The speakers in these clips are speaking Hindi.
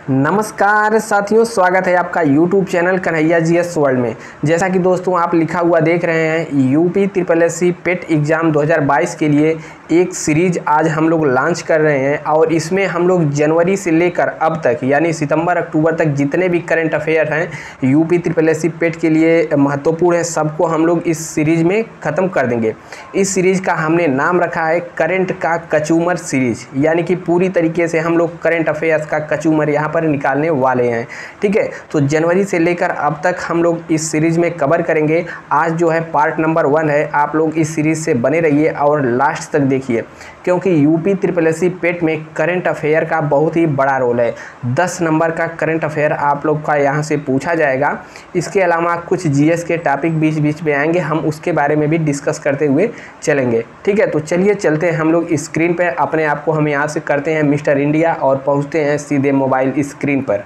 नमस्कार साथियों, स्वागत है आपका YouTube channel Kanhaiya GS world में। जैसा कि दोस्तों आप लिखा हुआ देख रहे हैं, यूपी SSSC पेट एग्ज़ाम 2022 के लिए एक सीरीज आज हम लोग लॉन्च कर रहे हैं और इसमें हम लोग जनवरी से लेकर अब तक यानी सितंबर अक्टूबर तक जितने भी करंट अफेयर हैं यूपी SSSC पेट के लिए महत्वपूर्ण है, सबको हम लोग इस सीरीज़ में ख़त्म कर देंगे। इस सीरीज़ का हमने नाम रखा है करंट का कचूमर सीरीज़, यानी कि पूरी तरीके से हम लोग करंट अफेयर्स का कचूमर यहाँ पर निकालने वाले हैं। ठीक है, तो जनवरी से लेकर अब तक हम लोग इस सीरीज़ में कवर करेंगे। आज जो है पार्ट नंबर 1 है। आप लोग इस सीरीज़ से बने रहिए और लास्ट तक देखिए, क्योंकि यूपी SSSC पेट में करंट अफेयर का बहुत ही बड़ा रोल है। 10 नंबर का करंट अफेयर आप लोग का यहाँ से पूछा जाएगा। इसके अलावा कुछ जीएस के टॉपिक बीच बीच में आएंगे, हम उसके बारे में भी डिस्कस करते हुए चलेंगे। ठीक है, तो चलिए चलते हैं हम लोग स्क्रीन पर। अपने आप को हम यहाँ से करते हैं मिस्टर इंडिया और पहुँचते हैं सीधे मोबाइल स्क्रीन पर।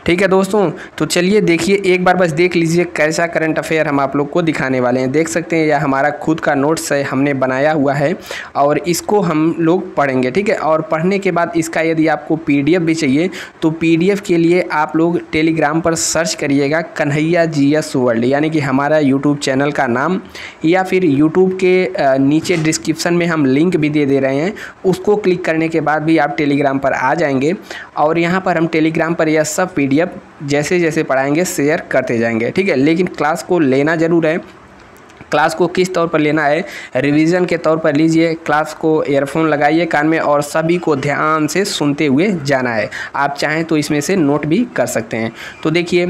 ठीक है दोस्तों, तो चलिए देखिए, एक बार बस देख लीजिए कैसा करंट अफेयर हम आप लोग को दिखाने वाले हैं। देख सकते हैं यह हमारा खुद का नोट्स है, हमने बनाया हुआ है और इसको हम लोग पढ़ेंगे। ठीक है, और पढ़ने के बाद इसका यदि आपको पीडीएफ भी चाहिए तो पीडीएफ के लिए आप लोग टेलीग्राम पर सर्च करिएगा कन्हैया जीएस वर्ल्ड, यानी कि हमारा यूट्यूब चैनल का नाम, या फिर यूट्यूब के नीचे डिस्क्रिप्शन में हम लिंक भी दे रहे हैं। उसको क्लिक करने के बाद भी आप टेलीग्राम पर आ जाएंगे और यहाँ पर हम टेलीग्राम पर यह सब पीडीएफ जैसे जैसे पढ़ाएंगे शेयर करते जाएंगे। ठीक है, लेकिन क्लास को लेना ज़रूर है। क्लास को किस तौर पर लेना है, रिवीजन के तौर पर लीजिए। क्लास को ईयरफोन लगाइए कान में और सभी को ध्यान से सुनते हुए जाना है। आप चाहें तो इसमें से नोट भी कर सकते हैं। तो देखिए,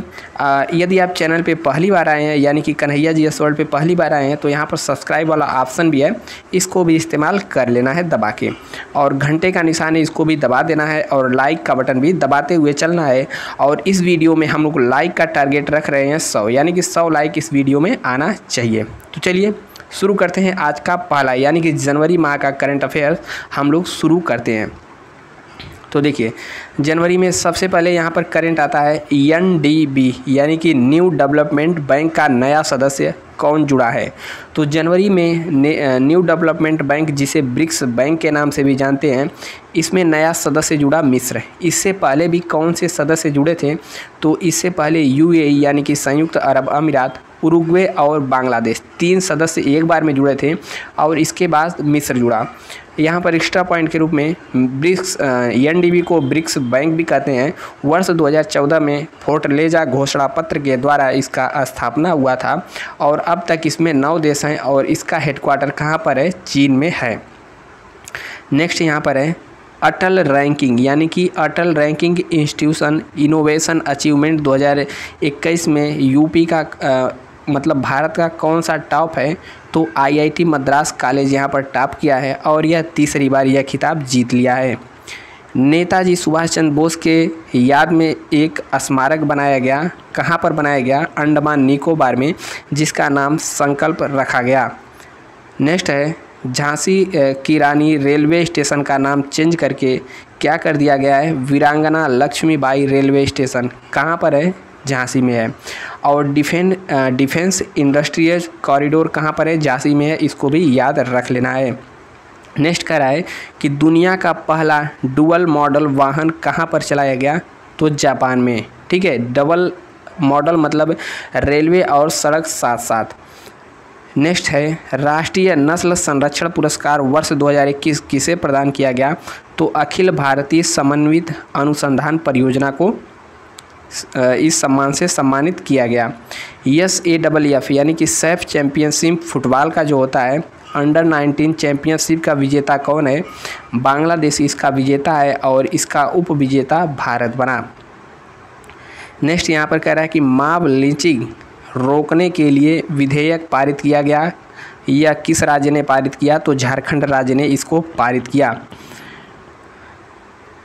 यदि आप चैनल पे पहली बार आए हैं, यानी कि कन्हैया जीएस वर्ल्ड पे पहली बार आए हैं, तो यहाँ पर सब्सक्राइब वाला ऑप्शन भी है, इसको भी इस्तेमाल कर लेना है दबा के, और घंटे का निशान है इसको भी दबा देना है, और लाइक का बटन भी दबाते हुए चलना है। और इस वीडियो में हम लोग लाइक का टारगेट रख रहे हैं 100, यानी कि 100 लाइक इस वीडियो में आना चाहिए। तो चलिए शुरू करते हैं आज का पहला, यानी कि जनवरी माह का करंट अफेयर हम लोग शुरू करते हैं। तो देखिए, जनवरी में सबसे पहले यहाँ पर करंट आता है एनडीबी, यानी कि न्यू डेवलपमेंट बैंक का नया सदस्य कौन जुड़ा है। तो जनवरी में न्यू डेवलपमेंट बैंक, जिसे ब्रिक्स बैंक के नाम से भी जानते हैं, इसमें नया सदस्य जुड़ा मिस्र। इससे पहले भी कौन से सदस्य जुड़े थे, तो इससे पहले यूएई यानी कि संयुक्त अरब अमीरात, उरुग्वे और बांग्लादेश, 3 सदस्य एक बार में जुड़े थे और इसके बाद मिस्र जुड़ा। यहाँ पर एक्स्ट्रा पॉइंट के रूप में ब्रिक्स एनडीबी को ब्रिक्स बैंक भी कहते हैं। वर्ष 2014 में फोर्टलेजा घोषणा पत्र के द्वारा इसका स्थापना हुआ था और अब तक इसमें 9 देश हैं और इसका हेडक्वार्टर कहाँ पर है, चीन में है। नेक्स्ट यहाँ पर है अटल रैंकिंग, यानी कि अटल रैंकिंग इंस्टीट्यूशन इनोवेशन अचीवमेंट 2021 में यूपी का मतलब भारत का कौन सा टॉप है, तो आईआईटी मद्रास कॉलेज यहाँ पर टॉप किया है और यह तीसरी बार यह खिताब जीत लिया है। नेताजी सुभाष चंद्र बोस के याद में एक स्मारक बनाया गया, कहाँ पर बनाया गया, अंडमान निकोबार में, जिसका नाम संकल्प रखा गया। नेक्स्ट है झांसी की रानी रेलवे स्टेशन का नाम चेंज करके क्या कर दिया गया है, वीरांगना लक्ष्मीबाई रेलवे स्टेशन, कहाँ पर है, झांसी में है। और डिफेंस इंडस्ट्रियल कॉरिडोर कहाँ पर है, झांसी में है, इसको भी याद रख लेना है। नेक्स्ट कह रहा है कि दुनिया का पहला डुअल मॉडल वाहन कहाँ पर चलाया गया, तो जापान में। ठीक है, डबल मॉडल मतलब रेलवे और सड़क साथ साथ। नेक्स्ट है राष्ट्रीय नस्ल संरक्षण पुरस्कार वर्ष 2021 किसे प्रदान किया गया, तो अखिल भारतीय समन्वित अनुसंधान परियोजना को इस सम्मान से सम्मानित किया गया। SAFF यानी कि सैफ चैम्पियनशिप फुटबॉल का जो होता है, अंडर 19 चैम्पियनशिप का विजेता कौन है, बांग्लादेश इसका विजेता है और इसका उप विजेता भारत बना। नेक्स्ट यहाँ पर कह रहा है कि मॉब लिंचिंग रोकने के लिए विधेयक पारित किया गया, या किस राज्य ने पारित किया, तो झारखंड राज्य ने इसको पारित किया।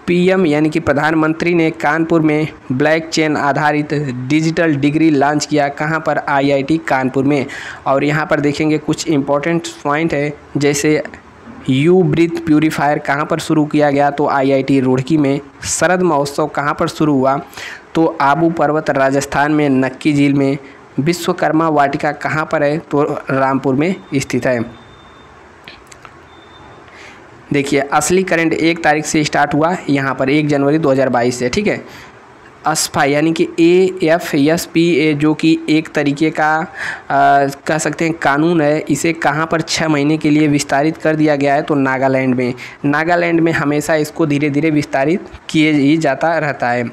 पीएम यानी कि प्रधानमंत्री ने कानपुर में ब्लॉकचेन आधारित डिजिटल डिग्री लॉन्च किया, कहाँ पर, आईआईटी कानपुर में। और यहाँ पर देखेंगे कुछ इम्पोर्टेंट पॉइंट है, जैसे यू ब्रीथ प्यूरीफायर कहाँ पर शुरू किया गया, तो आईआईटी रुड़की में। शरद महोत्सव कहाँ पर शुरू हुआ, तो आबू पर्वत राजस्थान में, नक्की झील में। विश्वकर्मा वाटिका कहाँ पर है, तो रामपुर में स्थित है। देखिए असली करंट 1 तारीख से स्टार्ट हुआ यहाँ पर 1 जनवरी 2022 से, ठीक है। अस्फा यानी कि AFSPA जो कि एक तरीके का कह सकते हैं कानून है, इसे कहाँ पर 6 महीने के लिए विस्तारित कर दिया गया है तो नागालैंड में। नागालैंड में हमेशा इसको धीरे धीरे विस्तारित किए ही जाता रहता है।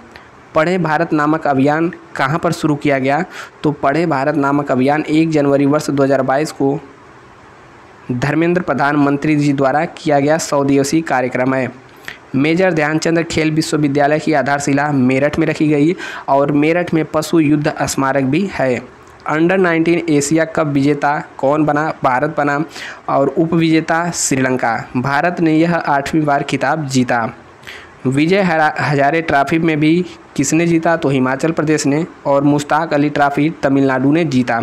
पढ़े भारत नामक अभियान कहाँ पर शुरू किया गया तो पढ़े भारत नामक अभियान 1 जनवरी वर्ष 2022 को धर्मेंद्र प्रधानमंत्री जी द्वारा किया गया 100 दिवसीय कार्यक्रम है। मेजर ध्यानचंद खेल विश्वविद्यालय की आधारशिला मेरठ में रखी गई और मेरठ में पशु युद्ध स्मारक भी है। अंडर 19 एशिया कप विजेता कौन बना? भारत बना और उप विजेता श्रीलंका। भारत ने यह 8वीं बार खिताब जीता। विजय हजारे ट्रॉफी में भी किसने जीता तो हिमाचल प्रदेश ने, और मुश्ताक अली ट्रॉफी तमिलनाडु ने जीता।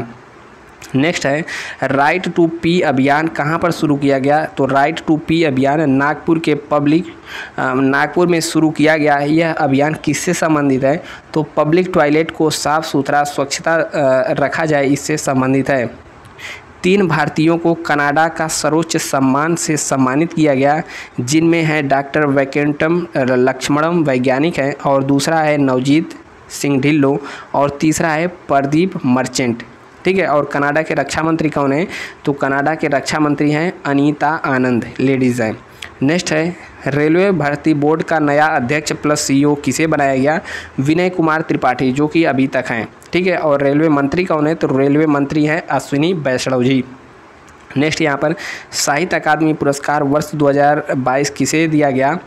नेक्स्ट है राइट टू पी अभियान कहाँ पर शुरू किया गया तो राइट टू पी अभियान नागपुर में शुरू किया गया है। यह अभियान किससे संबंधित है तो पब्लिक टॉयलेट को साफ सुथरा स्वच्छता रखा जाए इससे संबंधित है। 3 भारतीयों को कनाडा का सर्वोच्च सम्मान से सम्मानित किया गया, जिनमें है डॉक्टर वैकुंठम लक्ष्मणम वैज्ञानिक हैं, और दूसरा है नवजीत सिंह ढिल्लो, और तीसरा है प्रदीप मर्चेंट, ठीक है। और कनाडा के रक्षा मंत्री कौन है तो कनाडा के रक्षा मंत्री हैं अनीता आनंद, लेडीज़ हैं। नेक्स्ट है रेलवे भर्ती बोर्ड का नया अध्यक्ष प्लस CEO किसे बनाया गया? विनय कुमार त्रिपाठी, जो कि अभी तक हैं, ठीक है। और रेलवे मंत्री कौन है तो रेलवे मंत्री हैं अश्विनी वैष्णव जी। नेक्स्ट यहाँ पर साहित्य अकादमी पुरस्कार वर्ष 2022 किसे दिया गया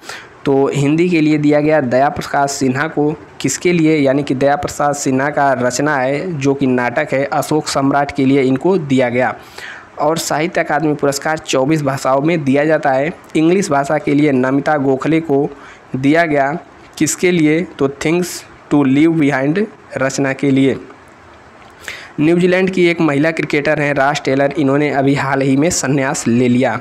तो हिंदी के लिए दिया गया दया प्रसाद सिन्हा को। किसके लिए? यानी कि दया प्रसाद सिन्हा का रचना है जो कि नाटक है अशोक सम्राट, के लिए इनको दिया गया। और साहित्य अकादमी पुरस्कार 24 भाषाओं में दिया जाता है। इंग्लिश भाषा के लिए नमिता गोखले को दिया गया। किसके लिए तो थिंग्स टू लीव बिहाइंड रचना के लिए। न्यूजीलैंड की एक महिला क्रिकेटर हैं रास टेलर, इन्होंने अभी हाल ही में संन्यास ले लिया।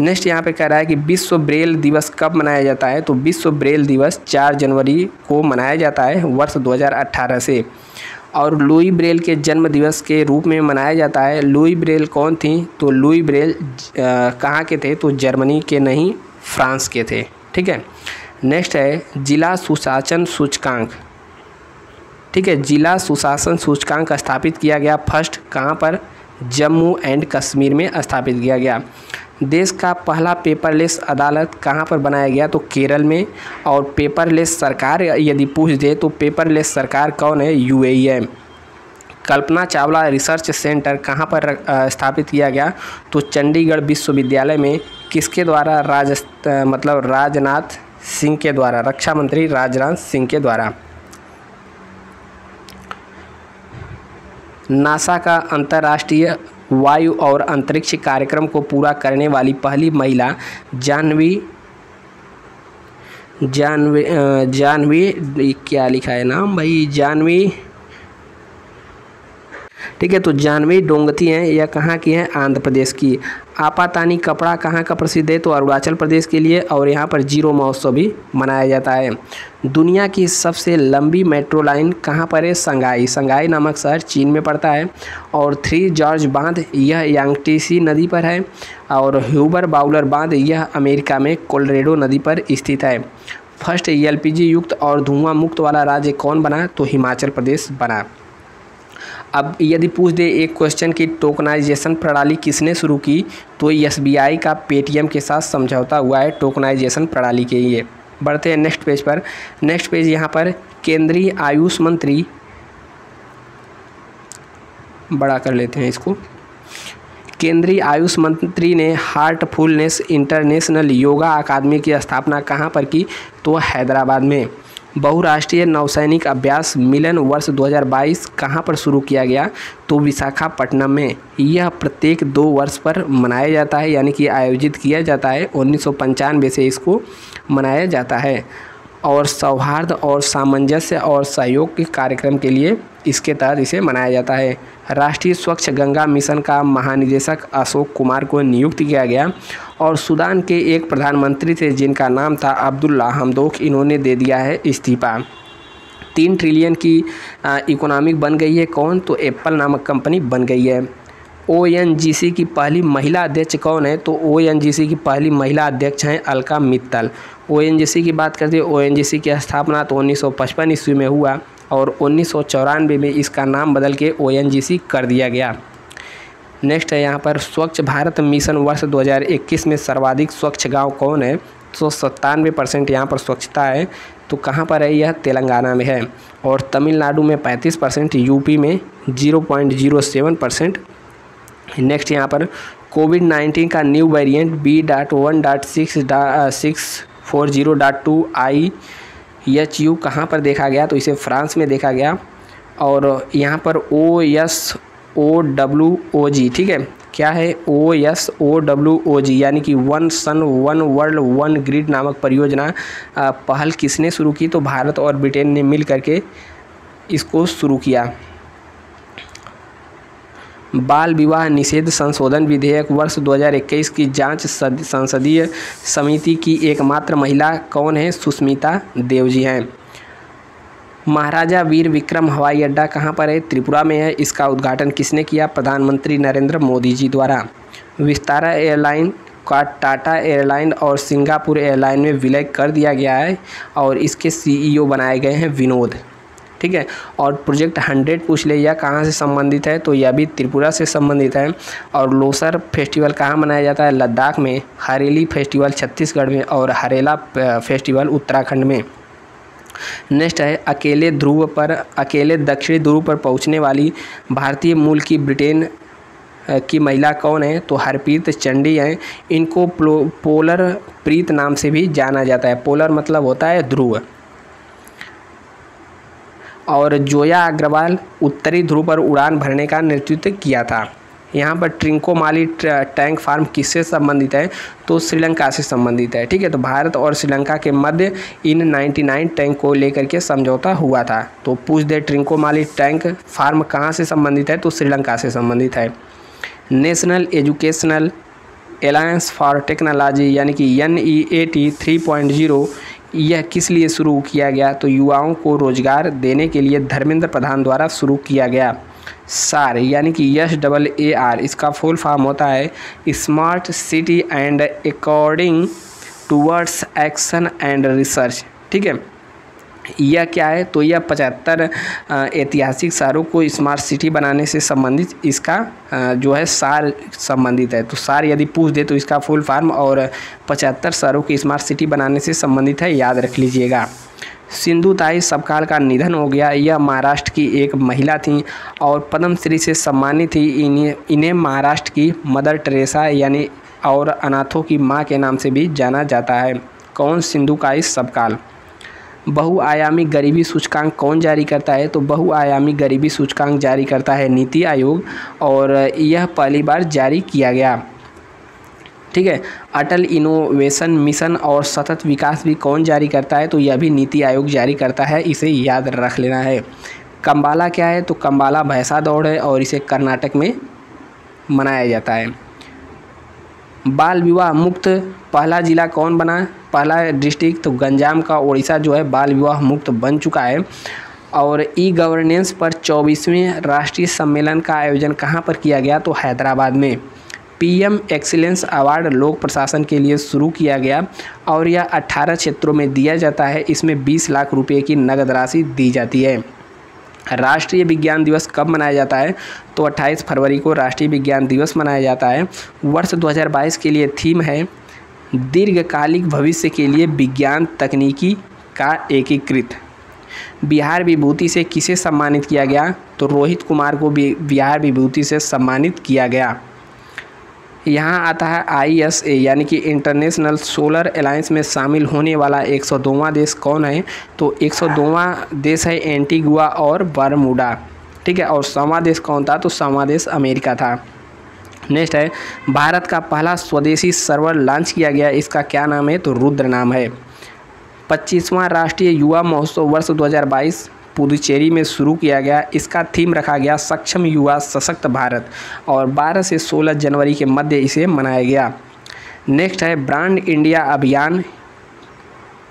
नेक्स्ट यहाँ पे कह रहा है कि विश्व ब्रेल दिवस कब मनाया जाता है तो विश्व ब्रेल दिवस 4 जनवरी को मनाया जाता है वर्ष 2018 से, और लुई ब्रेल के जन्म दिवस के रूप में मनाया जाता है। लुई ब्रेल कौन थी तो लुई ब्रेल कहाँ के थे तो जर्मनी के नहीं, फ्रांस के थे, ठीक है। नेक्स्ट है जिला सुशासन सूचकांक, ठीक है। जिला सुशासन सूचकांक स्थापित किया गया फर्स्ट कहाँ पर? जम्मू एंड कश्मीर में स्थापित किया गया। देश का पहला पेपरलेस अदालत कहाँ पर बनाया गया तो केरल में। और पेपरलेस सरकार यदि पूछ दे तो पेपरलेस सरकार कौन है? UAE है। कल्पना चावला रिसर्च सेंटर कहाँ पर स्थापित किया गया तो चंडीगढ़ विश्वविद्यालय में। किसके द्वारा? राजनाथ सिंह के द्वारा, रक्षा मंत्री राजनाथ सिंह के द्वारा। नासा का अंतर्राष्ट्रीय वायु और अंतरिक्ष कार्यक्रम को पूरा करने वाली पहली महिला जानवी क्या लिखा है नाम भाई? जानवी, ठीक है। तो जानवी डोंगती हैं, यह कहाँ की हैं? आंध्र प्रदेश की। आपातानी कपड़ा कहाँ का प्रसिद्ध है तो अरुणाचल प्रदेश के लिए, और यहाँ पर जीरो महोत्सव भी मनाया जाता है। दुनिया की सबसे लंबी मेट्रो लाइन कहाँ पर है? संगाई नामक शहर चीन में पड़ता है। और 3 जॉर्ज बांध यह यांगटीसी नदी पर है। और ह्यूबर बाउलर बांध यह अमेरिका में कोलोराडो नदी पर स्थित है। फर्स्ट LPG युक्त और धुआं मुक्त वाला राज्य कौन बना तो हिमाचल प्रदेश बना। अब यदि पूछ दे एक क्वेश्चन की टोकनाइजेशन प्रणाली किसने शुरू की तो SBI का पेटीएम के साथ समझौता हुआ है टोकनाइजेशन प्रणाली के लिए। बढ़ते हैं नेक्स्ट पेज पर। नेक्स्ट पेज यहाँ पर केंद्रीय आयुष मंत्री, बड़ा कर लेते हैं इसको। केंद्रीय आयुष मंत्री ने हार्टफुलनेस इंटरनेशनल योगा अकादमी की स्थापना कहाँ पर की तो हैदराबाद में। बहुराष्ट्रीय नौसैनिक अभ्यास मिलन वर्ष 2022 कहाँ पर शुरू किया गया तो विशाखापट्टनम में। यह प्रत्येक 2 वर्ष पर मनाया जाता है, यानी कि आयोजित किया जाता है। 1995 से इसको मनाया जाता है। और सौहार्द और सामंजस्य और सहयोग के कार्यक्रम के लिए इसके तहत इसे मनाया जाता है। राष्ट्रीय स्वच्छ गंगा मिशन का महानिदेशक अशोक कुमार को नियुक्त किया गया। और सूडान के एक प्रधानमंत्री थे जिनका नाम था अब्दुल्ला हमदोक, इन्होंने दे दिया है इस्तीफा। 3 ट्रिलियन की इकोनॉमिक बन गई है कौन तो एप्पल नामक कंपनी बन गई है। ONGC की पहली महिला अध्यक्ष कौन है? तो ONGC की पहली महिला अध्यक्ष हैं अलका मित्तल। ONGC की बात करते हैं, ONGC की स्थापना तो 1955 ईस्वी में हुआ और 1994 में इसका नाम बदल के ONGC कर दिया गया। नेक्स्ट है यहाँ पर स्वच्छ भारत मिशन वर्ष 2021 में सर्वाधिक स्वच्छ गांव कौन है? तो 97% यहाँ पर स्वच्छता है। तो कहाँ पर है? यह तेलंगाना में है। और तमिलनाडु में 35%, यूपी में 0.07%। नेक्स्ट यहाँ पर कोविड-19 का न्यू वेरिएंट B.1.6.640.2 IHU कहाँ पर देखा गया? तो इसे फ्रांस में देखा गया। और यहाँ पर OSOWOG, ठीक है, क्या है? OSOWOG यानी कि one sun one world one grid नामक परियोजना पहल किसने शुरू की? तो भारत और ब्रिटेन ने मिल करके इसको शुरू किया। बाल विवाह निषेध संशोधन विधेयक वर्ष 2021 की जांच संसदीय समिति की एकमात्र महिला कौन है? सुष्मिता देव जी हैं। महाराजा वीर विक्रम हवाई अड्डा कहाँ पर है? त्रिपुरा में है। इसका उद्घाटन किसने किया? प्रधानमंत्री नरेंद्र मोदी जी द्वारा। विस्तारा एयरलाइन का टाटा एयरलाइन और सिंगापुर एयरलाइन में विलय कर दिया गया है और इसके CEO बनाए गए हैं विनोद, ठीक है। और प्रोजेक्ट 100 पूछ ले, यह कहाँ से संबंधित है? तो यह भी त्रिपुरा से संबंधित है। और लोसर फेस्टिवल कहाँ मनाया जाता है? लद्दाख में। हरेली फेस्टिवल छत्तीसगढ़ में और हरेला फेस्टिवल उत्तराखंड में। नेक्स्ट है अकेले दक्षिणी ध्रुव पर पहुंचने वाली भारतीय मूल की ब्रिटेन की महिला कौन है? तो हरप्रीत चंडी हैं। इनको पोलर प्रीत नाम से भी जाना जाता है। पोलर मतलब होता है ध्रुव। और जोया अग्रवाल उत्तरी ध्रुव पर उड़ान भरने का नेतृत्व किया था। यहाँ पर ट्रिंकोमाली टैंक फार्म किससे संबंधित है? तो श्रीलंका से संबंधित है, ठीक है। तो भारत और श्रीलंका के मध्य इन 99 टैंक को लेकर के समझौता हुआ था। तो पूछ दे ट्रिंकोमाली टैंक फार्म कहाँ से संबंधित है? तो श्रीलंका से संबंधित है। National educational Allianz for technology यानी कि NEAT 3.0 यह किस लिए शुरू किया गया? तो युवाओं को रोजगार देने के लिए धर्मेंद्र प्रधान द्वारा शुरू किया गया। SAR यानी कि SAAR इसका फुल फॉर्म होता है smart city and according towards action and research, ठीक है। यह क्या है? तो यह 75 ऐतिहासिक शहरों को स्मार्ट सिटी बनाने से संबंधित इसका जो है SAR संबंधित है। तो SAR यदि पूछ दे तो इसका फुल फॉर्म और 75 शहरों की स्मार्ट सिटी बनाने से संबंधित है, याद रख लीजिएगा। सिंधुताई सपकाल का निधन हो गया। यह महाराष्ट्र की एक महिला थी और पद्मश्री से सम्मानित थी। इन्हें महाराष्ट्र की मदर टेरेसा यानी और अनाथों की मां के नाम से भी जाना जाता है। कौन? सिंधुताई सपकाल। बहुआयामी गरीबी सूचकांक कौन जारी करता है? तो बहुआयामी गरीबी सूचकांक जारी करता है नीति आयोग और यह पहली बार जारी किया गया, ठीक है। अटल इनोवेशन मिशन और सतत विकास भी कौन जारी करता है? तो यह भी नीति आयोग जारी करता है, इसे याद रख लेना है। कंबाला क्या है? तो कंबाला भैंसा दौड़ है और इसे कर्नाटक में मनाया जाता है। बाल विवाह मुक्त पहला जिला कौन बना? पहला डिस्ट्रिक्ट तो गंजाम का ओडिशा जो है बाल विवाह मुक्त बन चुका है। और ई-गवर्नेंस पर 24वें राष्ट्रीय सम्मेलन का आयोजन कहाँ पर किया गया? तो हैदराबाद में। PM एक्सीलेंस अवार्ड लोक प्रशासन के लिए शुरू किया गया और यह 18 क्षेत्रों में दिया जाता है। इसमें 20 लाख रुपए की नगद राशि दी जाती है। राष्ट्रीय विज्ञान दिवस कब मनाया जाता है? तो 28 फरवरी को राष्ट्रीय विज्ञान दिवस मनाया जाता है। वर्ष 2022 के लिए थीम है दीर्घकालिक भविष्य के लिए विज्ञान तकनीकी का एकीकृत। बिहार विभूति से किसे सम्मानित किया गया? तो रोहित कुमार को बिहार विभूति से सम्मानित किया गया। यहाँ आता है ISA यानी कि इंटरनेशनल सोलर अलायंस में शामिल होने वाला 102वां देश कौन है? तो 102वां देश है एंटीगुआ और बरमूडा, ठीक है। और 100वां देश कौन था? तो 100वां देश अमेरिका था। नेक्स्ट है भारत का पहला स्वदेशी सर्वर लॉन्च किया गया, इसका क्या नाम है? तो रुद्र नाम है। 25वां राष्ट्रीय युवा महोत्सव वर्ष 2022 पुदुचेरी में शुरू किया गया। इसका थीम रखा गया सक्षम युवा सशक्त भारत और 12 से 16 जनवरी के मध्य इसे मनाया गया। नेक्स्ट है ब्रांड इंडिया अभियान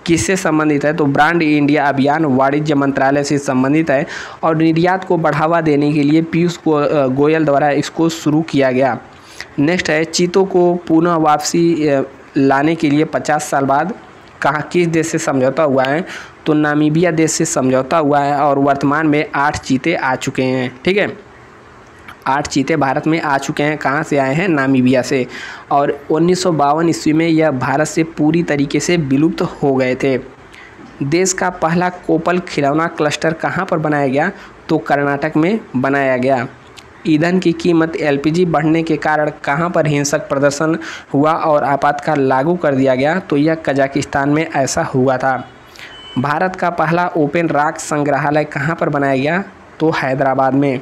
किससे संबंधित है? तो ब्रांड इंडिया अभियान वाणिज्य मंत्रालय से संबंधित है और निर्यात को बढ़ावा देने के लिए पीयूष गोयल द्वारा इसको शुरू किया गया। नेक्स्ट है, चीतों को पुनः वापसी लाने के लिए 50 साल बाद कहाँ किस देश से समझौता हुआ है? तो नामीबिया देश से समझौता हुआ है और वर्तमान में 8 चीते आ चुके हैं। ठीक है, 8 चीते भारत में आ चुके हैं। कहाँ से आए हैं? नामीबिया से। और 1952 ईस्वी में यह भारत से पूरी तरीके से विलुप्त हो गए थे। देश का पहला कोपल खिलौना क्लस्टर कहाँ पर बनाया गया? तो कर्नाटक में बनाया गया। ईंधन की कीमत एलपीजी बढ़ने के कारण कहाँ पर हिंसक प्रदर्शन हुआ और आपातकाल लागू कर दिया गया? तो यह कजाकिस्तान में ऐसा हुआ था। भारत का पहला ओपन रॉक संग्रहालय कहाँ पर बनाया गया? तो हैदराबाद में।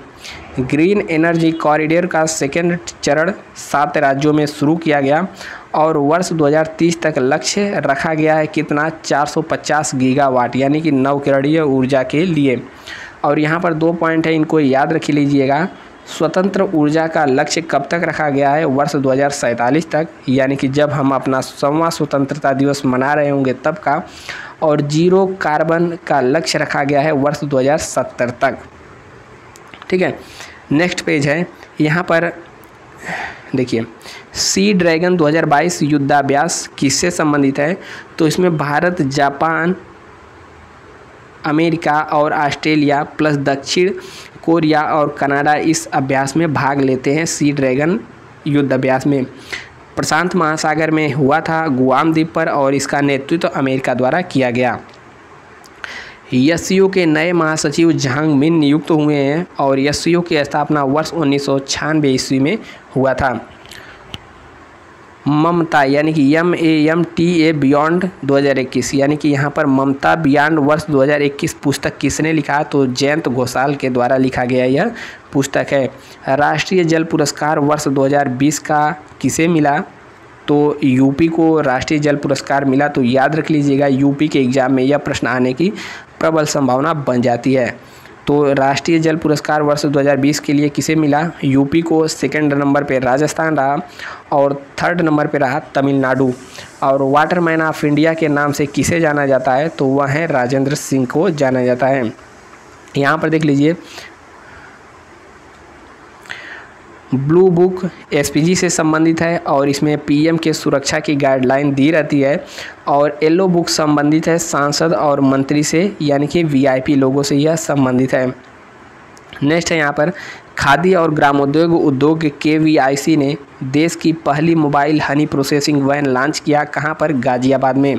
ग्रीन एनर्जी कॉरिडोर का सेकेंड चरण 7 राज्यों में शुरू किया गया और वर्ष 2030 तक लक्ष्य रखा गया है कितना? 450 गीगावाट यानी कि नवकरणीय ऊर्जा के लिए। और यहाँ पर 2 पॉइंट है, इनको याद रख लीजिएगा। स्वतंत्र ऊर्जा का लक्ष्य कब तक रखा गया है? वर्ष 2047 तक, यानी कि जब हम अपना 100वां स्वतंत्रता दिवस मना रहे होंगे तब का। और जीरो कार्बन का लक्ष्य रखा गया है वर्ष 2070 तक। ठीक है, नेक्स्ट पेज है, यहाँ पर देखिए, सी ड्रैगन 2022 युद्धाभ्यास किससे संबंधित है? तो इसमें भारत, जापान, अमेरिका और ऑस्ट्रेलिया प्लस दक्षिण कोरिया और कनाडा इस अभ्यास में भाग लेते हैं। सी ड्रैगन युद्ध अभ्यास में प्रशांत महासागर में हुआ था, गुआम द्वीप पर, और इसका नेतृत्व अमेरिका द्वारा किया गया। एससीओ के नए महासचिव झांग मिन नियुक्त हुए हैं और एससीओ की स्थापना वर्ष 1996 ईस्वी में हुआ था। ममता यानी कि MAMTA बियॉन्ड 2021, यानी कि यहाँ पर ममता बियॉन्ड वर्ष 2021 पुस्तक किसने लिखा? तो जयंत घोषाल के द्वारा लिखा गया यह पुस्तक है। राष्ट्रीय जल पुरस्कार वर्ष 2020 का किसे मिला? तो यूपी को राष्ट्रीय जल पुरस्कार मिला। तो याद रख लीजिएगा, यूपी के एग्जाम में यह प्रश्न आने की प्रबल संभावना बन जाती है। तो राष्ट्रीय जल पुरस्कार वर्ष 2020 के लिए किसे मिला? यूपी को। सेकंड नंबर पे राजस्थान रहा और थर्ड नंबर पे रहा तमिलनाडु। और वाटरमैन ऑफ इंडिया के नाम से किसे जाना जाता है? तो वह है राजेंद्र सिंह को जाना जाता है। यहाँ पर देख लीजिए, ब्लू बुक एसपीजी से संबंधित है और इसमें पीएम के सुरक्षा की गाइडलाइन दी रहती है। और येलो बुक संबंधित है सांसद और मंत्री से, यानी कि वीआईपी लोगों से यह संबंधित है। नेक्स्ट है यहाँ पर, खादी और ग्रामोद्योग उद्योग KVIC ने देश की पहली mobile honey processing van launch किया। कहाँ पर? गाजियाबाद में।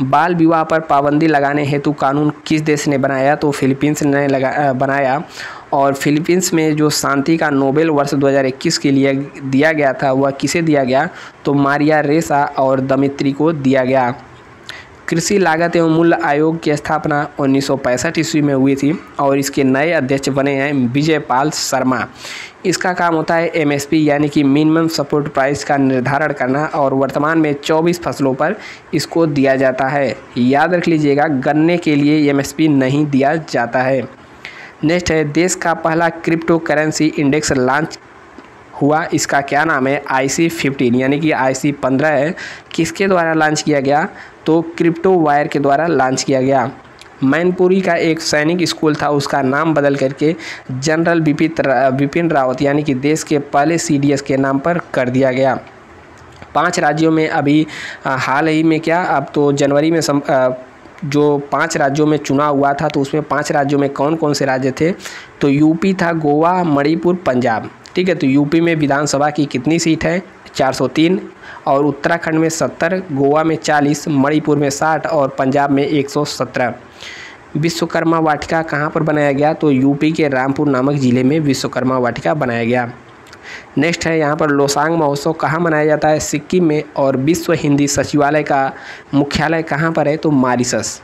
बाल विवाह पर पाबंदी लगाने हेतु कानून किस देश ने बनाया? तो फिलीपींस ने बनाया। और फिलीपींस में जो शांति का नोबेल वर्ष 2021 के लिए दिया गया था वह किसे दिया गया? तो मारिया रेसा और दमित्री को दिया गया। कृषि लागत एवं मूल्य आयोग की स्थापना 1965 ईस्वी में हुई थी और इसके नए अध्यक्ष बने हैं विजयपाल शर्मा। इसका काम होता है MSP यानी कि मिनिमम सपोर्ट प्राइस का निर्धारण करना और वर्तमान में 24 फसलों पर इसको दिया जाता है। याद रख लीजिएगा, गन्ने के लिए MSP नहीं दिया जाता है। नेक्स्ट है, देश का पहला क्रिप्टो करेंसी इंडेक्स लॉन्च हुआ। इसका क्या नाम है? IC15 यानी कि IC15 है। किसके द्वारा लॉन्च किया गया? तो क्रिप्टो वायर के द्वारा लॉन्च किया गया। मैनपुरी का एक सैनिक स्कूल था, उसका नाम बदल करके जनरल बिपिन रावत यानी कि देश के पहले CDS के नाम पर कर दिया गया। 5 राज्यों में अभी हाल ही में क्या, अब तो जनवरी में जो 5 राज्यों में चुनाव हुआ था तो उसमें 5 राज्यों में कौन कौन से राज्य थे? तो यूपी था, गोवा, मणिपुर, पंजाब। ठीक है, तो यूपी में विधानसभा की कितनी सीट है? 403। और उत्तराखंड में 70, गोवा में 40, मणिपुर में 60 और पंजाब में 117। विश्वकर्मा वाटिका कहाँ पर बनाया गया? तो यूपी के रामपुर नामक ज़िले में विश्वकर्मा वाटिका बनाया गया। नेक्स्ट है यहाँ पर, लोसांग महोत्सव कहाँ मनाया जाता है? सिक्किम में। और विश्व हिंदी सचिवालय का मुख्यालय कहाँ पर है? तो मॉरिशस।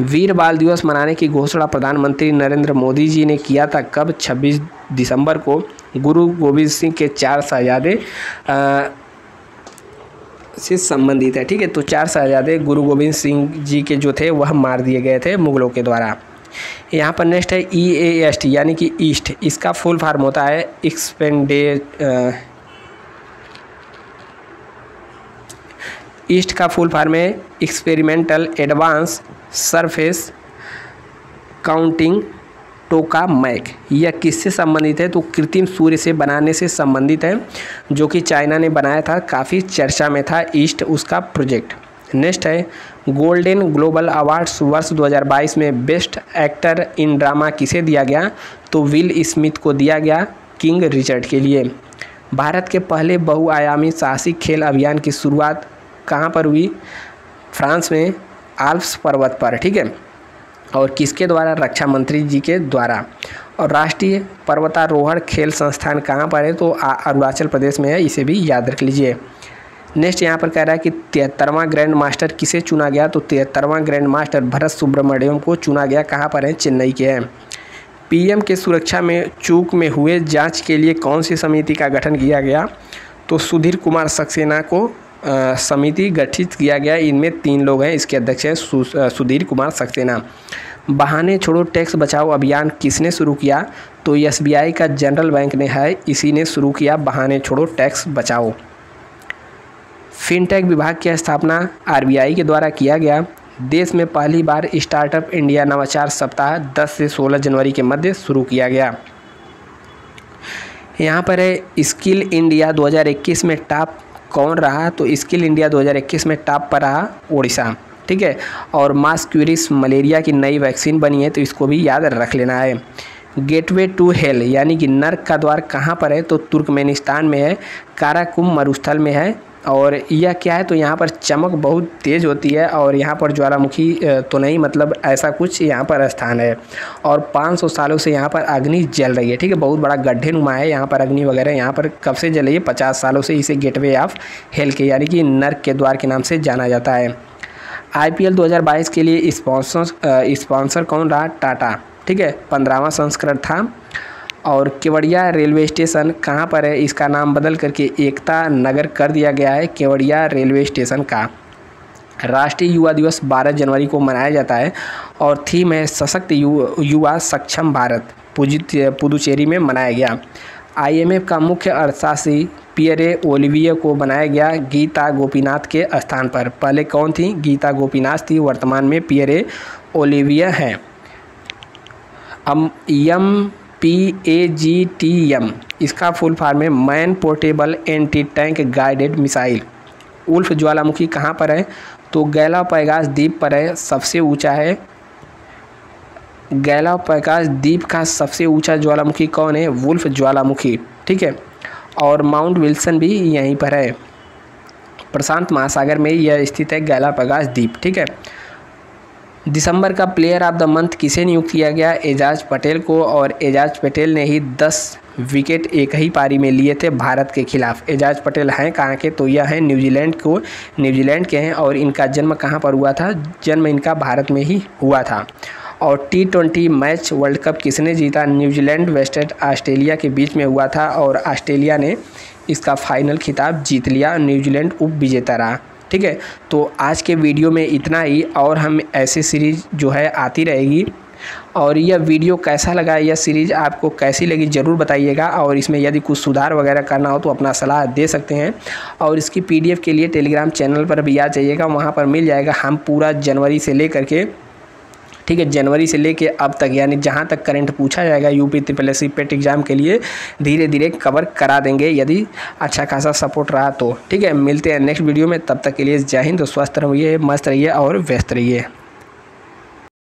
वीर बाल दिवस मनाने की घोषणा प्रधानमंत्री नरेंद्र मोदी जी ने किया था। कब? 26 दिसंबर को। गुरु गोविंद सिंह के 4 शहजादे से संबंधित है। ठीक है, तो 4 शहजादे गुरु गोविंद सिंह जी के जो थे वह मार दिए गए थे मुगलों के द्वारा। यहाँ पर नेक्स्ट है EAST यानी कि ईस्ट। इसका फुल फॉर्म होता है ईस्ट का फुल फॉर्म है experimental advance surface counting tokamak. यह किससे संबंधित है? तो कृत्रिम सूर्य से बनाने से संबंधित है, जो कि चाइना ने बनाया था, काफ़ी चर्चा में था ईस्ट उसका प्रोजेक्ट। नेक्स्ट है गोल्डन ग्लोबल अवार्ड्स वर्ष 2022 में बेस्ट एक्टर इन ड्रामा किसे दिया गया? तो विल स्मिथ को दिया गया किंग रिचर्ड के लिए। भारत के पहले बहुआयामी साहसिक खेल अभियान की शुरुआत कहाँ पर हुई? फ्रांस में आल्प्स पर्वत पर, ठीक है, और किसके द्वारा? रक्षा मंत्री जी के द्वारा। और राष्ट्रीय पर्वतारोहण खेल संस्थान कहाँ पर है? तो अरुणाचल प्रदेश में है, इसे भी याद रख लीजिए। नेक्स्ट यहाँ पर कह रहा है कि 73वां ग्रैंड मास्टर किसे चुना गया? तो 73वां ग्रैंड मास्टर भरत सुब्रमण्यम को चुना गया। कहाँ पर है? चेन्नई के हैं। पीएम के सुरक्षा में चूक में हुए जांच के लिए कौन सी समिति का गठन किया गया? तो सुधीर कुमार सक्सेना को समिति गठित किया गया। इनमें 3 लोग हैं, इसके अध्यक्ष हैं सुधीर कुमार सक्सेना। बहाने छोड़ो टैक्स बचाओ अभियान किसने शुरू किया? तो एसबीआई का जनरल बैंक ने है, इसी ने शुरू किया बहाने छोड़ो टैक्स बचाओ। फिनटेक विभाग की स्थापना आरबीआई के द्वारा किया गया। देश में पहली बार स्टार्टअप इंडिया नवाचार सप्ताह 10 से 16 जनवरी के मध्य शुरू किया गया। यहाँ पर है स्किल इंडिया 2021 में टॉप कौन रहा? तो स्किल इंडिया 2021 में टॉप पर रहा उड़ीसा, ठीक है। और मास्क्यूरिस मलेरिया की नई वैक्सीन बनी है, तो इसको भी याद रख लेना है। गेटवे टू हेल यानी कि नर्क का द्वार कहाँ पर है? तो तुर्कमेनिस्तान में है, काराकुम मरुस्थल में है। और यह क्या है? तो यहाँ पर चमक बहुत तेज़ होती है और यहाँ पर ज्वालामुखी तो नहीं, मतलब ऐसा कुछ यहाँ पर स्थान है। और 500 सालों से यहाँ पर अग्नि जल रही है, ठीक है। बहुत बड़ा गड्ढे नुमा है यहाँ पर अग्नि वगैरह। यहाँ पर कब से जल रही है? 50 सालों से। इसे गेटवे ऑफ हेल के यानी कि नर्क के द्वार के नाम से जाना जाता है। IPL 2022 के लिए स्पॉन्सर कौन रहा? टाटा, ठीक है, 15वां संस्करण था। और केवड़िया रेलवे स्टेशन कहाँ पर है? इसका नाम बदल करके एकता नगर कर दिया गया है केवड़िया रेलवे स्टेशन का। राष्ट्रीय युवा दिवस 12 जनवरी को मनाया जाता है और थीम है सशक्त युवा सक्षम भारत। पुदुचेरी में मनाया गया। IMF का मुख्य अर्थशास्त्री पियरे ओलिविये को बनाया गया गीता गोपीनाथ के स्थान पर। पहले कौन थी? गीता गोपीनाथ थी, वर्तमान में पियरे ओलिविये हैं। MPAGTM इसका फुल फॉर्म है man portable anti tank guided missile. उल्फ ज्वालामुखी कहाँ पर है? तो गैलापागोस द्वीप पर है, सबसे ऊंचा है। गैलापागोस द्वीप का सबसे ऊंचा ज्वालामुखी कौन है? वुल्फ ज्वालामुखी, ठीक है। और माउंट विल्सन भी यहीं पर है, प्रशांत महासागर में यह स्थित है गैलापागोस द्वीप, ठीक है। दिसंबर का प्लेयर ऑफ द मंथ किसे नियुक्त किया गया? एजाज पटेल को। और एजाज पटेल ने ही 10 विकेट एक ही पारी में लिए थे भारत के खिलाफ। एजाज पटेल हैं कहाँ के? तो यह है न्यूजीलैंड के हैं। और इनका जन्म कहाँ पर हुआ था? जन्म इनका भारत में ही हुआ था। और T20 मैच वर्ल्ड कप किसने जीता? न्यूजीलैंड वेस्ट ऑस्ट्रेलिया के बीच में हुआ था और ऑस्ट्रेलिया ने इसका फाइनल खिताब जीत लिया, न्यूजीलैंड उप विजेता रहा, ठीक है। तो आज के वीडियो में इतना ही, और हम ऐसी सीरीज़ जो है आती रहेगी। और यह वीडियो कैसा लगा, यह सीरीज़ आपको कैसी लगी ज़रूर बताइएगा। और इसमें यदि कुछ सुधार वगैरह करना हो तो अपना सलाह दे सकते हैं। और इसकी PDF के लिए टेलीग्राम चैनल पर भी आ जाइएगा, वहाँ पर मिल जाएगा। हम पूरा जनवरी से लेकर के, ठीक है, जनवरी से लेके अब तक यानी जहाँ तक करंट पूछा जाएगा UP SSSC पेट एग्ज़ाम के लिए धीरे धीरे कवर करा देंगे, यदि अच्छा खासा सपोर्ट रहा तो, ठीक है। मिलते हैं नेक्स्ट वीडियो में, तब तक के लिए जय हिंद। स्वस्थ रहिए, मस्त रहिए और व्यस्त रहिए।